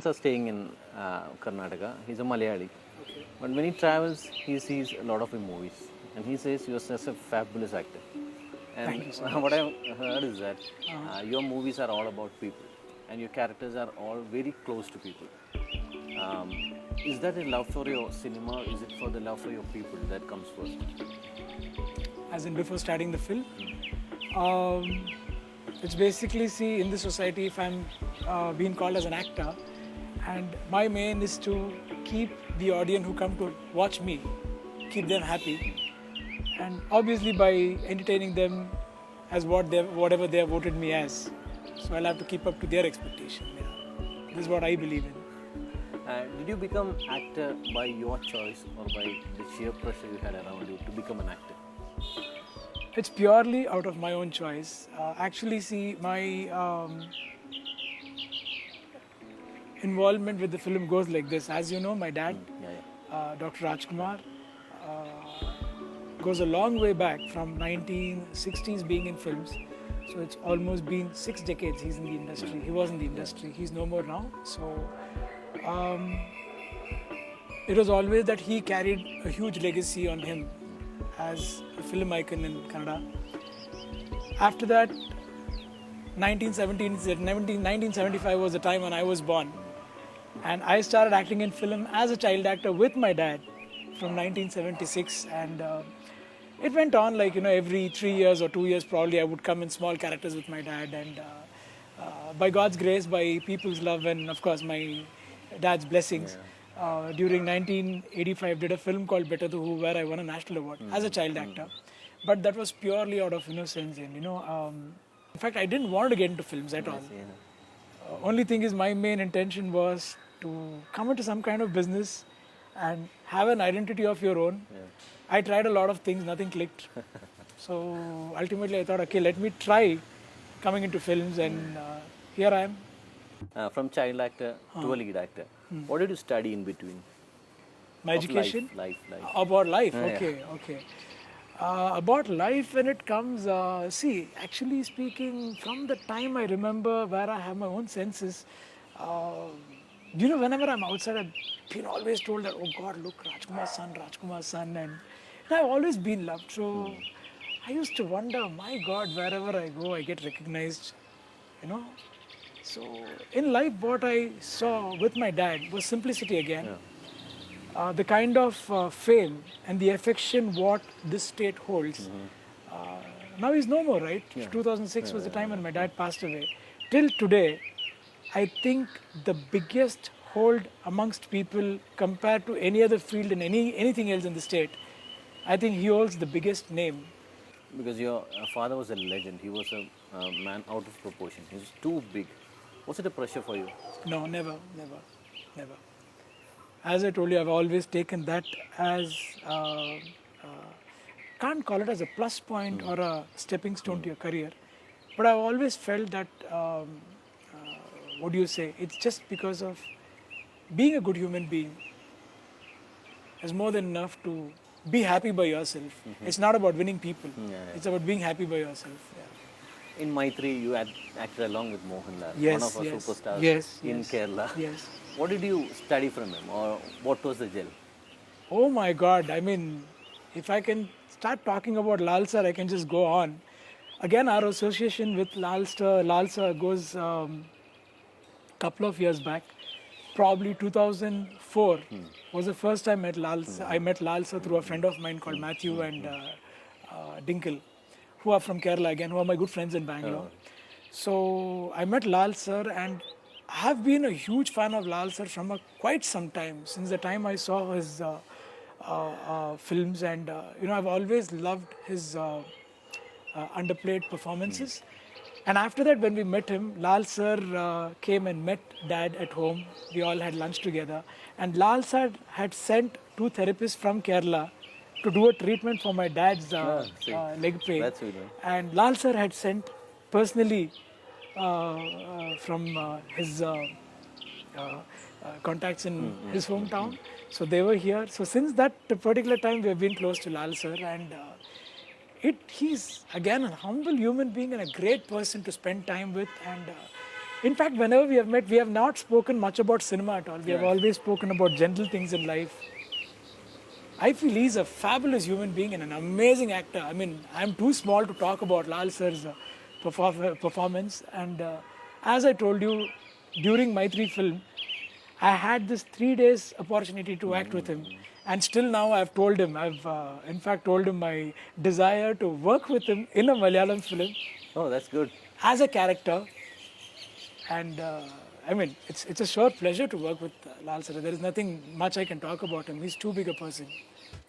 parents are staying in Karnataka. He's a Malayali. But when he travels, he sees a lot of movies. And he says you're such a fabulous actor. And what I've heard is that your movies are all about people. And your characters are all very close to people. Um, is that a love for your cinema? Is it for the love for your people that comes first? As in before starting the film. It's basically, see, in the society, if I'm being called as an actor, and my main is to keep the audience who come to watch me, keep them happy, and obviously by entertaining them as whatever they have voted me as. So I'll have to keep up to their expectation. Yeah. This is what I believe in. Did you become actor by your choice or by the sheer pressure you had around you to become an actor? It's purely out of my own choice. Actually, see, my involvement with the film goes like this. As you know, my dad, Dr. Rajkumar, goes a long way back from 1960s being in films. So it's almost been 6 decades he's in the industry. He was in the industry. He's no more now. So it was always that he carried a huge legacy on him as a film icon in Kannada. After that, 1975 was the time when I was born. And I started acting in film as a child actor with my dad from 1976. And it went on like, every 3 years or 2 years probably I would come in small characters with my dad. And by God's grace, by people's love and of course my dad's blessings, during 1985 did a film called Better to Who where I won a national award as a child actor. But that was purely out of innocence and in fact I didn't want to get into films at all. Only thing is my main intention was to come into some kind of business and have an identity of your own. I tried a lot of things, nothing clicked. So ultimately I thought, okay, let me try coming into films and here I am. From child actor to a lead actor. What did you study in between? My education? Life. About life, okay. About life when it comes, see, actually speaking, from the time I remember where I have my own senses, whenever I'm outside, I've been always told that, oh God, look, Rajkumar's son, and I've always been loved. So I used to wonder, my God, wherever I go, I get recognized, So in life, what I saw with my dad was simplicity again. The kind of fame and the affection what this state holds. Now he's no more, right? 2006 was the time when my dad passed away. Till today, I think the biggest hold amongst people compared to any other field in anything else in the state, I think he holds the biggest name. Because your father was a legend. He was a man out of proportion. He was too big. Was it a pressure for you? No, never. As I told you, I've always taken that as, can't call it as a plus point or a stepping stone to your career, but I've always felt that, it's just because of being a good human being is more than enough to be happy by yourself. It's not about winning people. It's about being happy by yourself. In Maitri, you acted along with Mohanlal, one of our superstars in Kerala. Yes. What did you study from him, or what was the gel? Oh my God! I mean, if I can start talking about Lal sir, I can just go on. Again, our association with Lal sir goes couple of years back. Probably 2004 was the first time I met Lal sir through a friend of mine called Matthew and Dinkle, who are from Kerala again, who are my good friends in Bangalore. So I met Lal sir and I have been a huge fan of Lal sir from quite some time, since the time I saw his films and I've always loved his underplayed performances. And after that, when we met him, Lal sir came and met dad at home. We all had lunch together. And Lal sir had sent 2 therapists from Kerala to do a treatment for my dad's leg pain. That's sweet, and Lal sir had sent personally from his contacts in his hometown. So they were here. So since that particular time, we have been close to Lal sir. And he's again a humble human being and a great person to spend time with. And In fact, whenever we have met, we have not spoken much about cinema at all. We have always spoken about gentle things in life. I feel he's a fabulous human being and an amazing actor. I mean, I'm too small to talk about Lal sir's performance. And as I told you, during my 3 film, I had this 3 days opportunity to act with him. And still now I've told him, I've in fact told him my desire to work with him in a Malayalam film Oh, that's good. as a character. And I mean, it's a sure pleasure to work with Lal sir. There is nothing much I can talk about him. He's too big a person.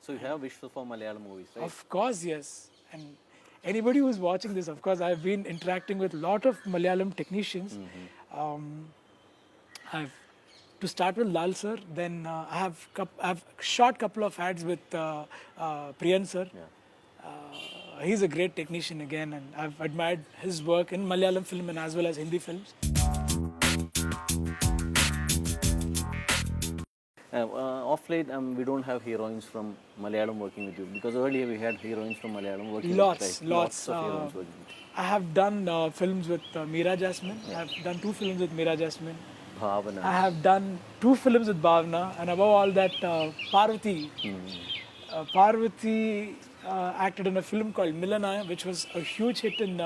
So you have a wish for Malayalam movies, right? Of course, yes. And anybody who's watching this, of course, I've been interacting with a lot of Malayalam technicians. I've to start with Lal sir, then I've shot couple of ads with Priyan sir. He's a great technician again, and I've admired his work in Malayalam film and as well as Hindi films. Off late, we don't have heroines from Malayalam working with you, because earlier we had heroines from Malayalam working Lots. with you. Lots of heroines working with you. I have done films with Meera Jasmine. I've done 2 films with Meera Jasmine. Bhavana. I have done 2 films with Bhavna, and above all that, Parvati. Parvati acted in a film called Milana, which was a huge hit in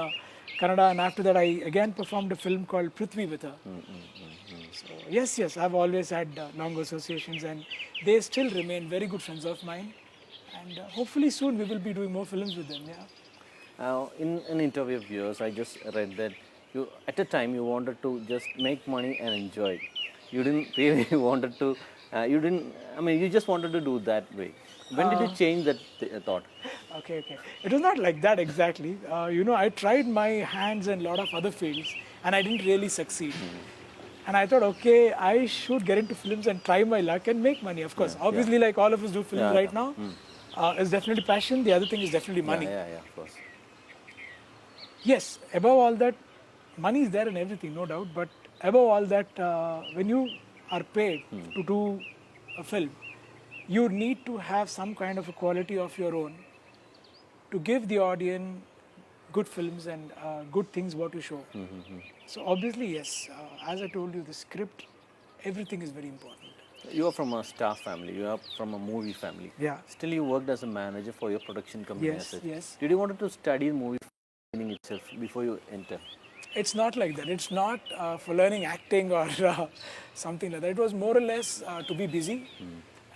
Kannada, and after that, I again performed a film called Prithvi with her. So yes, I've always had long associations, and they still remain very good friends of mine. And hopefully soon we will be doing more films with them. Yeah. In an interview of yours, I just read that you, at a time, you wanted to just make money and enjoy. You didn't really wanted to. You just wanted to do that way. When did you change that thought? Okay. It was not like that exactly. I tried my hands in a lot of other fields, and I didn't really succeed. And I thought, okay, I should get into films and try my luck and make money. Of course, obviously, like all of us do films right now, it's definitely passion. The other thing is definitely money. Yeah, of course. Yes, above all that, money is there and everything, no doubt. But above all that, when you are paid to do a film, you need to have some kind of a quality of your own to give the audience good films and good things what you show. So obviously, yes, as I told you, the script, everything is very important. You are from a star family. You are from a movie family. Yeah. Still, you worked as a manager for your production company. Yes, yes. Did you want to study movie training itself before you enter? It's not like that. It's not for learning acting or something like that. It was more or less to be busy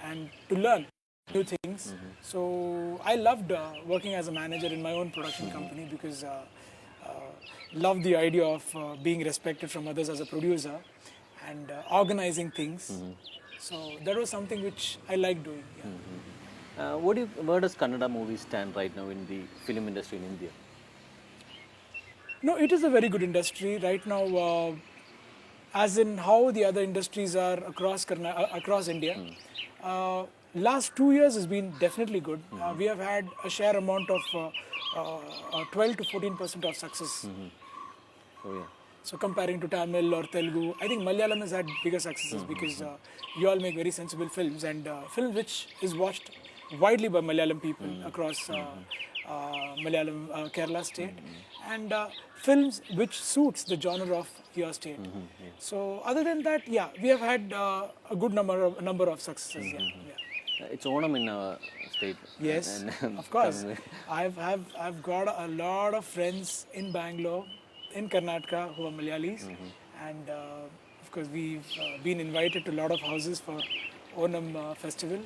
and to learn new things. So I loved working as a manager in my own production company because loved the idea of being respected from others as a producer and organizing things. So that was something which I liked doing. Yeah. Where does Kannada movies stand right now in the film industry in India? No, it is a very good industry right now. As in how the other industries are across India. Last 2 years has been definitely good. We have had a share amount of 12 to 14% of success. Oh yeah. So comparing to Tamil or Telugu, I think Malayalam has had bigger successes because you all make very sensible films and films which is watched widely by Malayalam people across Malayalam, Kerala state, and films which suits the genre of your state. So other than that, yeah, we have had a good number of successes. It's Onam in our state. Yes, of course. I've got a lot of friends in Bangalore, in Karnataka who are Malayalis, and of course we've been invited to a lot of houses for Onam festival,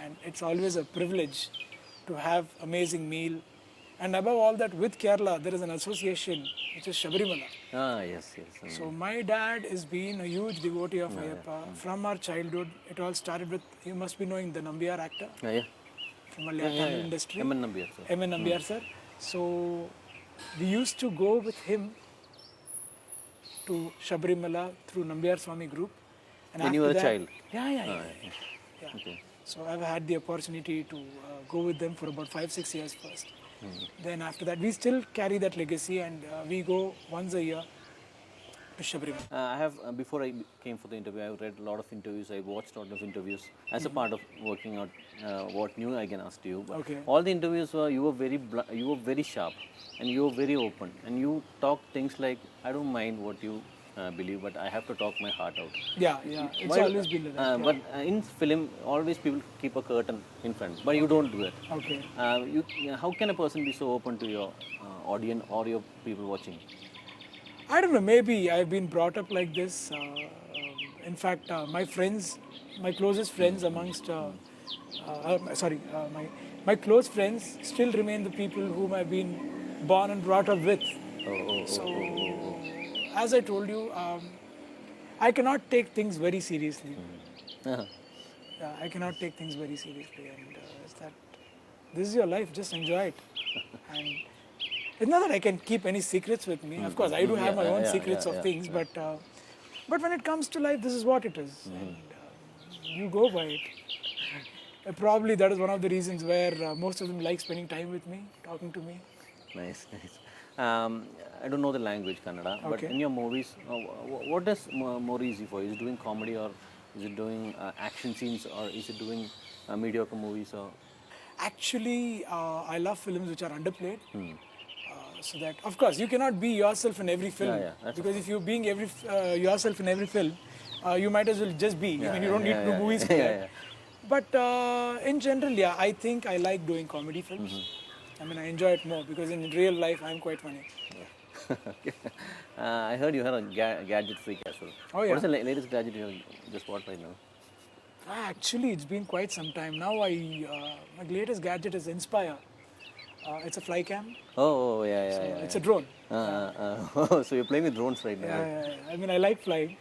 and it's always a privilege to have amazing meal. And above all that, with Kerala, there is an association which is Sabarimala. Yes. So my dad has been a huge devotee of Ayyappa from our childhood. It all started with, you must be knowing the Nambiar actor Yeah. from Malayalam industry. M.N. Nambiar, sir. M.N. Nambiar sir. So we used to go with him to Sabarimala through Nambiar Swami group. And When you were a child? Yeah. Okay. So I've had the opportunity to go with them for about 5-6 years first. Then after that, we still carry that legacy and we go once a year to Sabarimala. I have, before I came for the interview, I read a lot of interviews. I watched a lot of interviews as a part of working out what new I can ask to you. But Okay. all the interviews were, you were very sharp and you were very open and you talked things like, I don't mind what you believe, but I have to talk my heart out. Yeah, it's always been like that. But in film, always people keep a curtain in front, but you don't do it. Okay. How can a person be so open to your audience or your people watching? I don't know, maybe I've been brought up like this. In fact, my friends, my closest friends amongst, my close friends still remain the people whom I've been born and brought up with. So, as I told you, I cannot take things very seriously. I cannot take things very seriously, and it's that this is your life, just enjoy it. And it's not that I can keep any secrets with me. Of course, I do have my own secrets of things, but when it comes to life, this is what it is, and you go by it. Probably that is one of the reasons where most of them like spending time with me, talking to me. Nice, nice. I don't know the language Kannada, but in your movies, what is more easy for you? Is it doing comedy, or is it doing action scenes, or is it doing mediocre movies? Or Actually, I love films which are underplayed. So that, of course, you cannot be yourself in every film. that's Because if you're being yourself in every film, you might as well just be. I mean, you don't need to do movies for that. But in general, I think I like doing comedy films. I mean, I enjoy it more because in real life, I'm quite funny. I heard you are a gadget freak as well. Oh, yeah. What is the latest gadget you have just bought right now? Actually, it's been quite some time. Now, my latest gadget is Inspire. It's a fly cam. Oh, yeah. It's a drone. So you're playing with drones right now. I mean, I like flying.